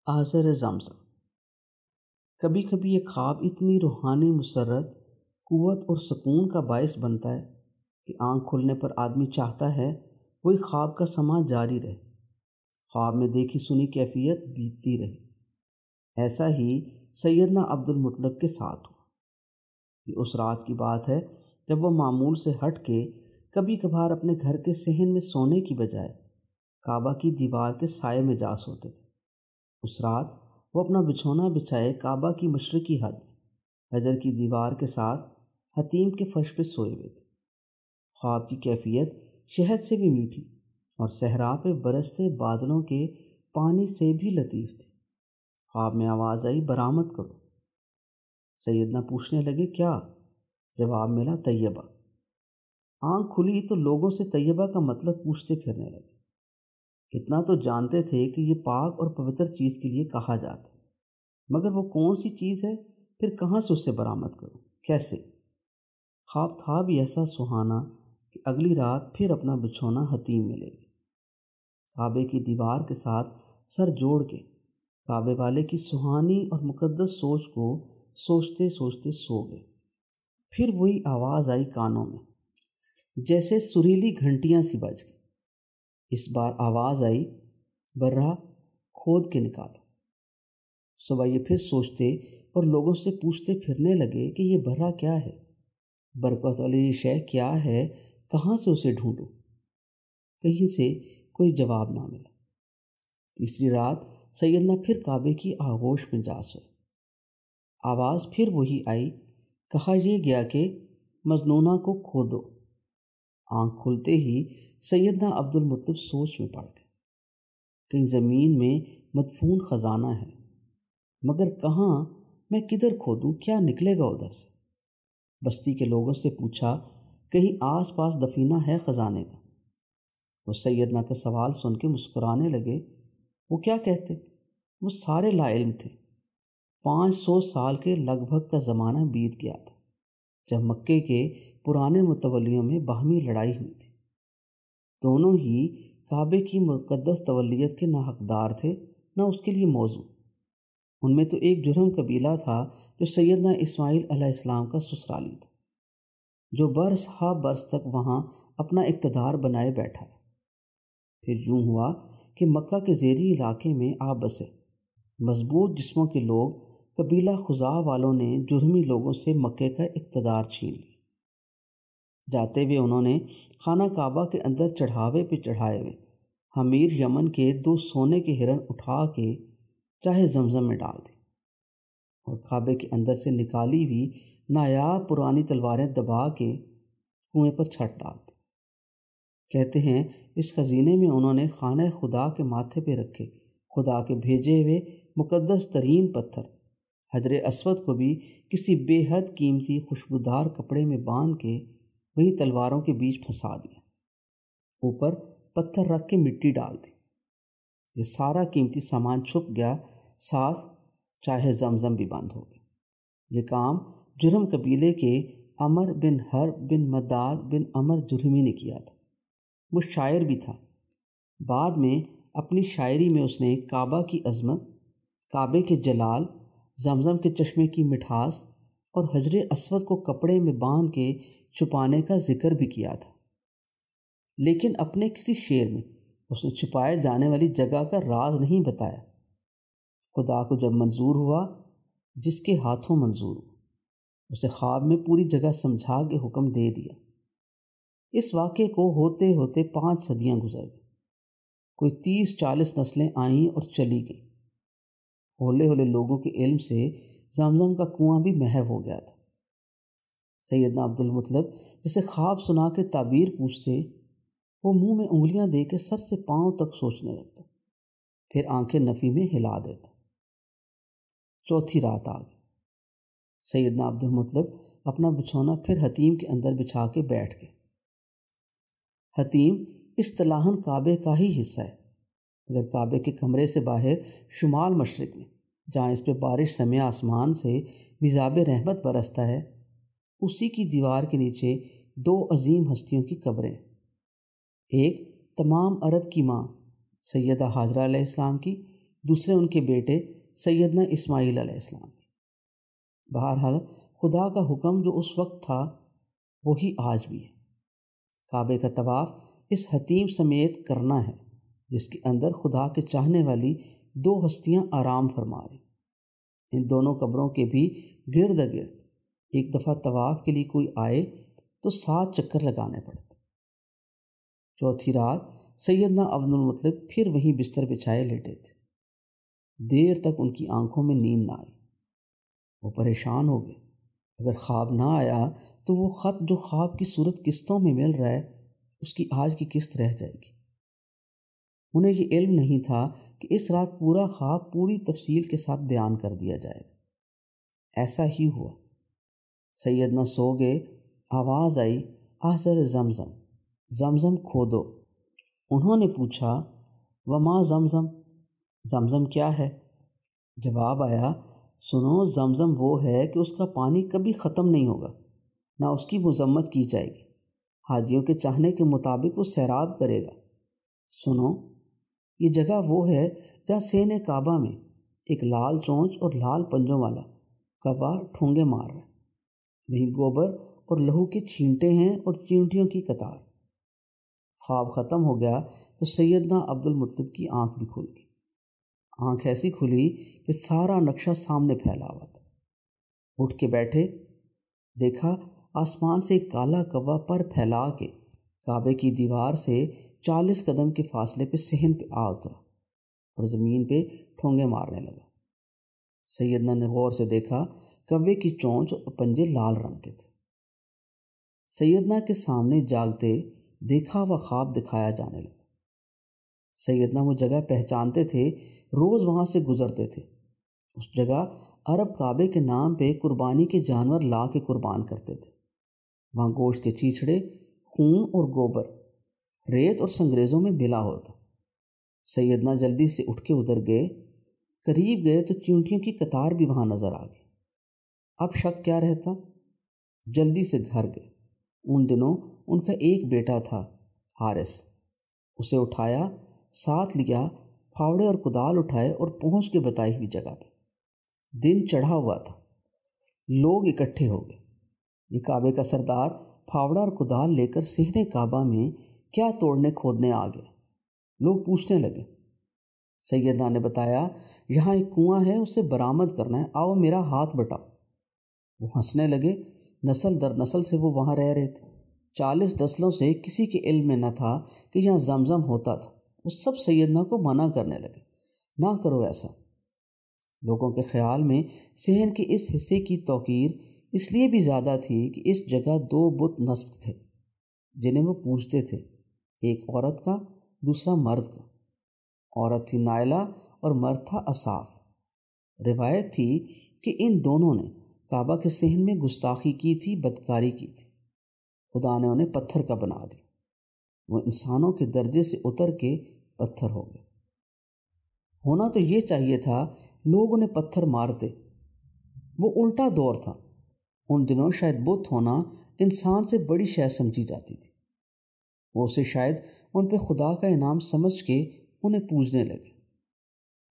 آذر زمزم۔ کبھی کبھی یہ خواب اتنی روحانی مسرت، قوت اور سکون کا باعث بنتا ہے کہ آنکھ کھلنے پر آدمی چاہتا ہے وہی خواب کا سماں جاری رہے، خواب میں دیکھی سنی کیفیت بیتتی رہے۔ ایسا ہی سیدنا عبدالمطلب کے ساتھ ہوا۔ یہ اس رات کی بات ہے جب وہ معمول سے ہٹ کے کبھی کبھار اپنے گھر کے صحن میں سونے کی بجائے کعبہ کی دیوار کے سائے میں جا سوتے تھے۔ اس رات وہ اپنا بچھونا بچھائے کعبہ کی مشرقی حد میں حجر کی دیوار کے ساتھ حتیم کے فرش پہ سوئے ہوئے تھے۔ خواب کی کیفیت شہد سے بھی میٹھی اور صحرا پہ برستے بادلوں کے پانی سے بھی لطیف تھی۔ خواب میں آواز آئی، برآمد کرو۔ سیدنا پوچھنے لگے، کیا؟ جواب ملا، طیبہ۔ آنکھ کھلی تو لوگوں سے طیبہ کا مطلب پوچھتے پھرنے لگے۔ اتنا تو جانتے تھے کہ یہ پاک اور پوتر چیز کے لیے کہا جاتا ہے، مگر وہ کون سی چیز ہے، پھر کہاں سے اسے برآمد کروں، کیسے؟ خواب تھا بھی ایسا سہانا کہ اگلی رات پھر اپنا بچھونا حتیم میں لے گئے۔ کعبے کی دیوار کے ساتھ سر جوڑ کے کعبے والے کی سہانی اور مقدس سوچ کو سوچتے سوچتے سو گئے۔ پھر وہی آواز آئی کانوں میں، جیسے سریلی گھنٹیاں سی بج گئی۔ اس بار آواز آئی، برہ کھود کے نکالو۔ صبح یہ پھر سوچتے اور لوگوں سے پوچھتے پھرنے لگے کہ یہ برہ کیا ہے، برکت والی شے کیا ہے، کہاں سے اسے ڈھونڈوں؟ کہیں سے کوئی جواب نہ ملا۔ تیسری رات سیدنا پھر کعبے کی آغوش میں جا سوئے۔ آواز پھر وہی آئی، کہا یہ گیا کہ مظنونہ کو کھودو۔ آنکھ کھلتے ہی سیدنا عبدالمطلب سوچ میں پڑ گئے۔ کہیں زمین میں مدفون خزانہ ہے، مگر کہاں، میں کدھر کھودوں، کیا نکلے گا ادھر سے؟ بستی کے لوگوں سے پوچھا، کہیں آس پاس دفینہ ہے خزانے کا؟ وہ سیدنا کا سوال سن کے مسکرانے لگے۔ وہ کیا کہتے؟ وہ سارے لا علم تھے۔ 500 سال کے لگ بھگ کا زمانہ بیت گیا تھا جب مکے کے پرانے متولیوں میں باہمی لڑائی ہوئی تھی۔ دونوں ہی کعبے کی مقدس تولیت کے نہ حقدار تھے نہ اس کے لیے موزوں۔ ان میں تو ایک جرہم قبیلہ تھا جو سیدنا اسماعیل علیہ السلام کا سسرالی تھا، جو برس ہا برس تک وہاں اپنا اقتدار بنائے بیٹھا ہے۔ پھر یوں ہوا کہ مکہ کے زیری علاقے میں آ بسے مضبوط جسموں کے لوگ قبیلہ خزاع والوں نے جرہمی لوگوں سے مکے کا اقتدار چھین لیا۔ جاتے ہوئے انہوں نے خانہ کعبہ کے اندر چڑھاوے پہ چڑھائے ہوئے حمیر یمن کے 2 سونے کے ہرن اٹھا کے چاہے زمزم میں ڈال دی اور کعبے کے اندر سے نکالی ہوئی نایاب پرانی تلواریں دبا کے کنویں پر چھٹ ڈال دی۔ کہتے ہیں اس خزینے میں انہوں نے خانہ خدا کے ماتھے پہ رکھے خدا کے بھیجے ہوئے مقدس ترین پتھر حجر اسود کو بھی کسی بے حد قیمتی خوشبودار کپڑے میں باندھ کے وہی تلواروں کے بیچ پھنسا دیا، اوپر پتھر رکھ کے مٹی ڈال دی۔ یہ سارا قیمتی سامان چھپ گیا، ساتھ چاہے زمزم بھی بند ہو گئی۔ یہ کام جرہم قبیلے کے عمر بن حرب بن مداد بن عمر جرہمی نے کیا تھا۔ وہ شاعر بھی تھا۔ بعد میں اپنی شاعری میں اس نے کعبہ کی عظمت، کعبے کے جلال، زمزم کے چشمے کی مٹھاس اور حجر اسود کو کپڑے میں باندھ کے چھپانے کا ذکر بھی کیا تھا، لیکن اپنے کسی شعر میں اس نے چھپائے جانے والی جگہ کا راز نہیں بتایا۔ خدا کو جب منظور ہوا، جس کے ہاتھوں منظور ہوا، اسے خواب میں پوری جگہ سمجھا کے حکم دے دیا۔ اس واقعے کو ہوتے ہوتے 5 صدیاں گزر گئیں۔ کوئی 30-40 نسلیں آئیں اور چلی گئیں۔ ہولے ہولے لوگوں کے علم سے زمزم کا کنواں بھی محو ہو گیا تھا۔ سیدنا عبدالمطلب جسے خواب سنا کے تعبیر پوچھتے، وہ منہ میں انگلیاں دے کے سر سے پاؤں تک سوچنے لگتا، پھر آنکھیں نفی میں ہلا دیتا۔ 4تھی رات آ گئی۔ سیدنا عبدالمطلب اپنا بچھونا پھر حتیم کے اندر بچھا کے بیٹھ گئے۔ حتیم اصطلاحاً کعبے کا ہی حصہ ہے، مگر کعبے کے کمرے سے باہر شمال مشرق میں جہاں اس پہ بارش سمے آسمان سے میزاب رحمت برستا ہے، اسی کی دیوار کے نیچے 2 عظیم ہستیوں کی قبریں، ایک تمام عرب کی ماں سیدہ حاجرہ علیہ السلام کی، دوسرے ان کے بیٹے سیدنا اسماعیل علیہ السلام کی۔ بہرحال خدا کا حکم جو اس وقت تھا وہی آج بھی ہے۔ کعبے کا طواف اس حتیم سمیت کرنا ہے جس کے اندر خدا کے چاہنے والی دو ہستیاں آرام فرما رہی۔ ان دونوں قبروں کے بھی گرد گرد ایک دفعہ طواف کے لیے کوئی آئے تو 7 چکر لگانے پڑتے۔ چوتھی رات سیدنا عبد المطلب پھر وہیں بستر بچھائے لیٹے تھے۔ دیر تک ان کی آنکھوں میں نیند نہ آئی۔ وہ پریشان ہو گئے۔ اگر خواب نہ آیا تو وہ خط جو خواب کی صورت قسطوں میں مل رہا ہے اس کی آج کی قسط رہ جائے گی۔ انہیں یہ علم نہیں تھا کہ اس رات پورا خواب پوری تفصیل کے ساتھ بیان کر دیا جائے گا۔ ایسا ہی ہوا۔ سیدنا سو گئے، آواز آئی آذر زمزم، زمزم کھودو۔ انہوں نے پوچھا وما زمزم، زمزم کیا ہے؟ جواب آیا سنو، زمزم وہ ہے کہ اس کا پانی کبھی ختم نہیں ہوگا، نہ اس کی مذمت کی جائے گی۔ حاجیوں کے چاہنے کے مطابق وہ سیراب کرے گا۔ سنو، یہ جگہ وہ ہے جہاں سین کعبہ میں ایک لال چونچ اور لال پنجوں والا کعبہ ٹھونگے مار رہا ہے۔ وہیں گوبر اور لہو کے چھینٹے ہیں اور چینٹیوں کی قطار۔ خواب ختم ہو گیا تو سیدنا عبد المطلب کی آنکھ بھی کھل گئی۔ آنکھ ایسی کھلی کہ سارا نقشہ سامنے پھیلا ہوا تھا۔ اٹھ کے بیٹھے، دیکھا آسمان سے ایک کالا کوا پر پھیلا کے کعبے کی دیوار سے 40 قدم کے فاصلے پہ صحن پہ آ اترا اور زمین پہ ٹھونگے مارنے لگا۔ سیدنا نے غور سے دیکھا، کوے کی چونچ اور پنجے لال رنگ کے تھے۔ سیدنا کے سامنے جاگتے دیکھا ہوا خواب دکھایا جانے لگا۔ سیدنا وہ جگہ پہچانتے تھے، روز وہاں سے گزرتے تھے۔ اس جگہ عرب کعبے کے نام پہ قربانی کے جانور لا کے قربان کرتے تھے۔ وہاں گوشت کے چیچڑے، خون اور گوبر ریت اور سنگریزوں میں ملا ہوتا۔ سیدنا جلدی سے اٹھ کے ادھر گئے۔ قریب گئے تو چیونٹیوں کی قطار بھی وہاں نظر آ گئی۔ اب شک کیا رہتا؟ جلدی سے گھر گئے۔ ان دنوں ان کا ایک بیٹا تھا حارث، اسے اٹھایا، ساتھ لیا، پھاوڑے اور کدال اٹھائے اور پہنچ کے بتائی ہوئی جگہ پہ۔ دن چڑھا ہوا تھا، لوگ اکٹھے ہو گئے۔ یہ کعبے کا سردار پھاوڑا اور کدال لے کر صحن کعبہ میں کیا توڑنے کھودنے آ گئے؟ لوگ پوچھنے لگے۔ سیدنا نے بتایا یہاں ایک کنواں ہے، اسے برآمد کرنا ہے، آؤ میرا ہاتھ بٹاؤ۔ وہ ہنسنے لگے۔ نسل در نسل سے وہ وہاں رہ رہے تھے۔ 40 نسلوں سے کسی کے علم میں نہ تھا کہ یہاں زمزم ہوتا تھا۔ وہ سب سیدنا کو منع کرنے لگے، نہ کرو ایسا۔ لوگوں کے خیال میں صحن کے اس حصے کی توقیر اس لیے بھی زیادہ تھی کہ اس جگہ 2 بت نصب تھے جنہیں وہ پوجتے تھے، ایک عورت کا، دوسرا مرد کا۔ عورت تھی نائلہ اور مرد تھا اصاف۔ روایت تھی کہ ان دونوں نے کعبہ کے صحن میں گستاخی کی تھی، بدکاری کی تھی۔ خدا نے انہیں پتھر کا بنا دی۔ وہ انسانوں کے درجے سے اتر کے پتھر ہو گئے۔ ہونا تو یہ چاہیے تھا لوگ انہیں پتھر مارتے، وہ الٹا دور تھا۔ ان دنوں شاید بت ہونا انسان سے بڑی شے سمجھی جاتی تھی۔ وہ اسے شاید ان پہ خدا کا انعام سمجھ کے انہیں پوجنے لگے،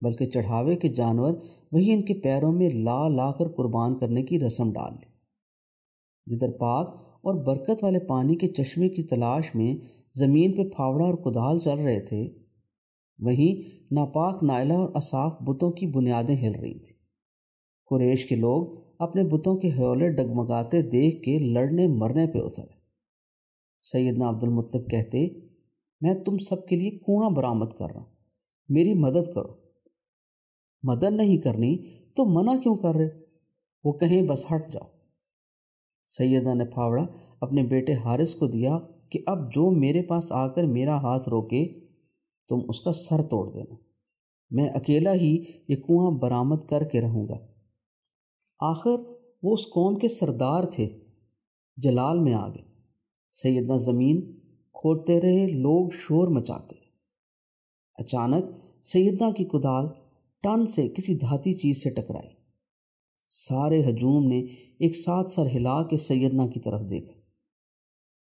بلکہ چڑھاوے کے جانور وہی ان کے پیروں میں لا لا کر قربان کرنے کی رسم ڈال لی۔ جدھر پاک اور برکت والے پانی کے چشمے کی تلاش میں زمین پہ پھاوڑا اور کدال چل رہے تھے، وہیں ناپاک نائلہ اور اصاف بتوں کی بنیادیں ہل رہی تھیں۔ قریش کے لوگ اپنے بتوں کے ہیولے ڈگمگاتے دیکھ کے لڑنے مرنے پہ اترے۔ سیدنا عبد المطلب کہتے میں تم سب کے لیے کنواں برآمد کر رہا ہوں، میری مدد کرو۔ مدد نہیں کرنی تو منع کیوں کر رہے؟ وہ کہیں بس ہٹ جاؤ۔ سیدنا نے پھاوڑا اپنے بیٹے حارث کو دیا کہ اب جو میرے پاس آ کر میرا ہاتھ روکے تم اس کا سر توڑ دینا، میں اکیلا ہی یہ کنواں برآمد کر کے رہوں گا۔ آخر وہ اس قوم کے سردار تھے، جلال میں آ گئے۔ سیدنا زمین کھودتے رہے، لوگ شور مچاتے رہے۔ اچانک سیدنا کی کدال ٹن سے کسی دھاتی چیز سے ٹکرائی۔ سارے ہجوم نے ایک ساتھ سر ہلا کے سیدنا کی طرف دیکھا۔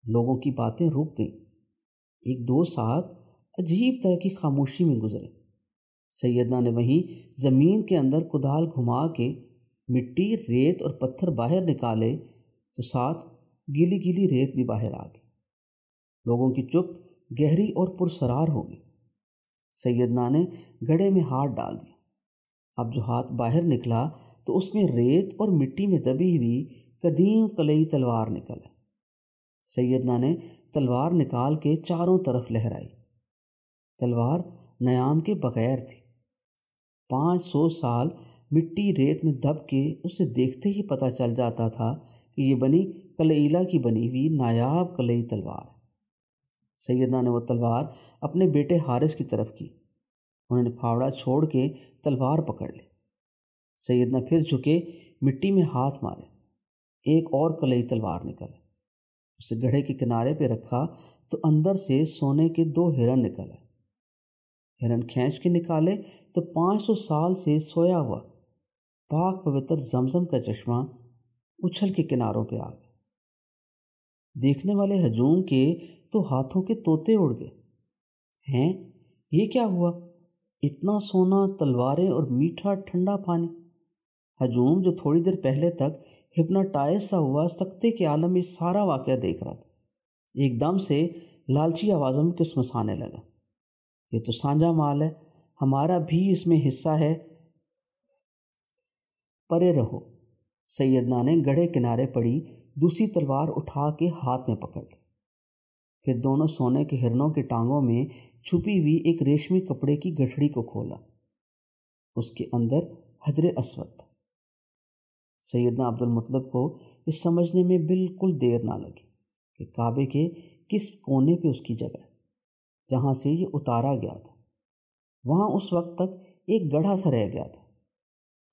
لوگوں کی باتیں رک گئیں۔ 1-2 ساتھ عجیب طرح کی خاموشی میں گزرے۔ سیدنا نے وہیں زمین کے اندر کدال گھما کے مٹی، ریت اور پتھر باہر نکالے تو ساتھ گیلی گیلی ریت بھی باہر آ گئی۔ لوگوں کی چپ گہری اور پرسرار ہو گئی۔ سیدنا نے گڑھے میں ہاتھ ڈال دیا۔ اب جو ہاتھ باہر نکلا تو اس میں ریت اور مٹی میں دبی ہوئی قدیم کلئی تلوار نکل آئی۔ سیدنا نے تلوار نکال کے چاروں طرف لہرائی۔ تلوار نیام کے بغیر تھی۔ 500 سال مٹی ریت میں دب کے اسے دیکھتے ہی پتہ چل جاتا تھا کہ یہ بنی کلیلہ کی بنی ہوئی نایاب کلئی تلوار ہے۔ سیدنا نے وہ تلوار اپنے بیٹے حارث کی طرف کی۔ انہوں نے پھاوڑا چھوڑ کے تلوار پکڑ لی۔ سیدنا پھر جھکے، مٹی میں ہاتھ مارے، ایک اور کلئی تلوار نکلے۔ اسے گڑھے کے کنارے پہ رکھا تو اندر سے سونے کے 2 ہرن نکلے۔ ہرن کھینچ کے نکالے تو 500 سال سے سویا ہوا پاک پوتر زمزم کا چشمہ اچھل کے کناروں پہ آ گیا۔ دیکھنے والے ہجوم کے تو ہاتھوں کے طوطے اڑ گئے۔ ہیں، یہ کیا ہوا؟ اتنا سونا، تلواریں اور میٹھا ٹھنڈا پانی۔ ہجوم جو تھوڑی دیر پہلے تک ہپناٹائز سا ہوا سکتے کے عالم میں سارا واقعہ دیکھ رہا تھا، ایک دم سے لالچی آوازوں میں کسمسانے لگا۔ یہ تو سانجا مال ہے، ہمارا بھی اس میں حصہ ہے، پرے رہو۔ سیدنا نے گڑھے کنارے پڑی دوسری تلوار اٹھا کے ہاتھ میں پکڑ لی۔ پھر دونوں سونے کے ہرنوں کے ٹانگوں میں چھپی ہوئی ایک ریشمی کپڑے کی گٹھڑی کو کھولا۔ اس کے اندر حجر اسود تھا۔ سیدنا عبد المطلب کو اس سمجھنے میں بالکل دیر نہ لگی کہ کعبے کے کس کونے پہ اس کی جگہ ہے، جہاں سے یہ اتارا گیا تھا۔ وہاں اس وقت تک ایک گڑھا سا رہ گیا تھا،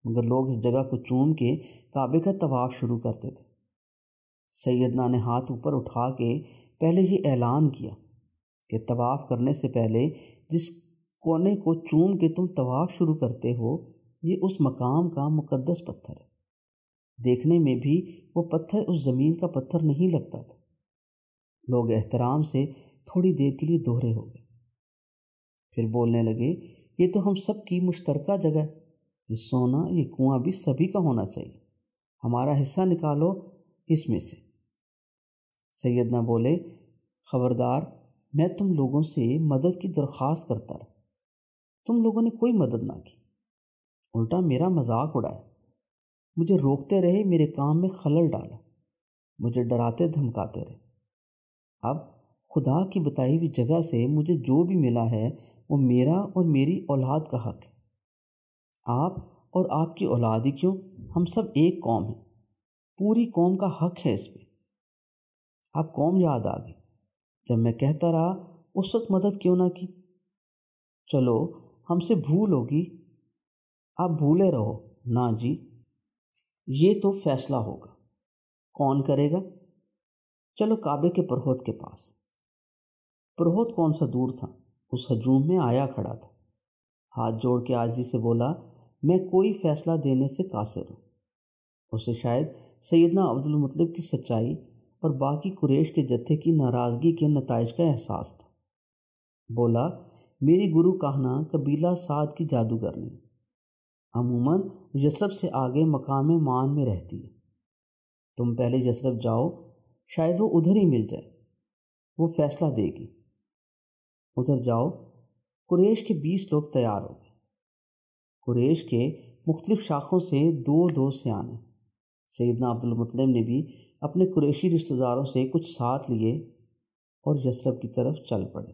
مگر لوگ اس جگہ کو چوم کے کعبے کا طواف شروع کرتے تھے۔ سیدنا نے ہاتھ اوپر اٹھا کے پہلے یہ اعلان کیا کہ طواف کرنے سے پہلے جس کونے کو چوم کے تم طواف شروع کرتے ہو، یہ اس مقام کا مقدس پتھر ہے۔ دیکھنے میں بھی وہ پتھر اس زمین کا پتھر نہیں لگتا تھا۔ لوگ احترام سے تھوڑی دیر کے لیے دوہرے ہو گئے، پھر بولنے لگے، یہ تو ہم سب کی مشترکہ جگہ ہے، یہ سونا، یہ کنواں بھی سبھی کا ہونا چاہیے، ہمارا حصہ نکالو اس میں سے۔ سیدنا بولے، خبردار، میں تم لوگوں سے مدد کی درخواست کرتا رہا، تم لوگوں نے کوئی مدد نہ کی، الٹا میرا مذاق اڑایا، مجھے روکتے رہے، میرے کام میں خلل ڈالا، مجھے ڈراتے دھمکاتے رہے۔ اب خدا کی بتائی ہوئی جگہ سے مجھے جو بھی ملا ہے وہ میرا اور میری اولاد کا حق ہے۔ آپ اور آپ کی اولاد ہی کیوں، ہم سب ایک قوم ہیں، پوری قوم کا حق ہے اس پہ۔ اب قوم یاد آ گئی، جب میں کہتا رہا اس وقت مدد کیوں نہ کی۔ چلو ہم سے بھول ہوگی، آپ بھولے رہو نا جی، یہ تو فیصلہ ہوگا، کون کرے گا؟ چلو کعبے کے پرہوت کے پاس۔ پرہوت کون سا دور تھا، اس ہجوم میں آیا کھڑا تھا، ہاتھ جوڑ کے عاجزی سے بولا، میں کوئی فیصلہ دینے سے قاصر ہوں۔ اسے شاید سیدنا عبد المطلب کی سچائی اور باقی قریش کے جتھے کی ناراضگی کے نتائج کا احساس تھا۔ بولا، میری گرو کہنا قبیلہ سعد کی جادوگرنی عموماً یثرب سے آگے مقام مان میں رہتی ہے، تم پہلے یثرب جاؤ، شاید وہ ادھر ہی مل جائے، وہ فیصلہ دے گی۔ ادھر جاؤ۔ قریش کے 20 لوگ تیار ہو گئے۔ قریش کے مختلف شاخوں سے 2 سیانے، سیدنا عبد المطلب نے بھی اپنے قریشی رشتہ داروں سے کچھ ساتھ لیے اور یثرب کی طرف چل پڑے۔